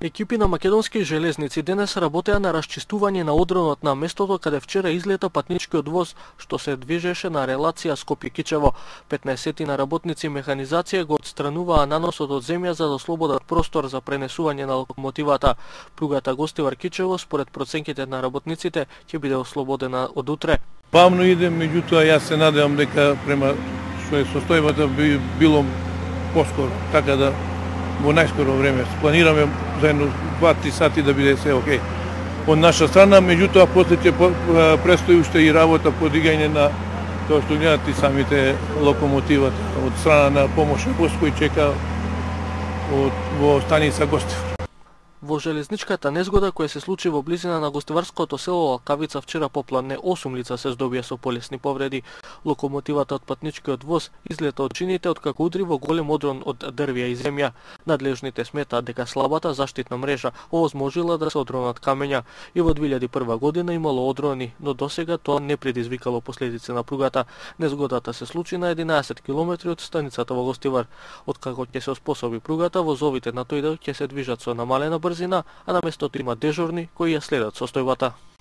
Екипи на македонски железници денес работеа на расчистување на одронот на местото каде вчера излета патничкиот воз што се движеше на релација Скопје-Кичево. 15 на работници механизација го отстрануваа наносот од земја за да ослободат простор за пренесување на локомотивата. Пругата Гостивар-Кичево според проценките на работниците ќе биде ослободена од утре. Памно иде, меѓутоа јас се надевам дека према што е состојбата би било поскоро, така да во најскоро време планираме за едно 2-3 сати да биде се окей. Од наша страна, меѓутоа после ќе престои уште и работа по дигање на тоа што гледате и самите локомотивата од страна на помошен воз кој чека во станица Гостивар. Во железничката незгода која се случи во близина на гостиварското село Лакавица вчера попладне 8 лица се здобија со полесни повреди. Локомотивата од патничкиот воз излета од чините откако удри во голем одрон од дрвја и земја. Надлежните сметаат дека слабата заштитна мрежа овозможила да се одронат камења и во 2001 година имало одрони, но досега тоа не предизвикало последици на пругата. Незгодата се случи на 11 километри од станицата во Гостивар. Откако ќе се оспособи пругата, возовите на тој дел ќе се движат со намалена брзина, а на местото има дежурни кои ја следат состојбата.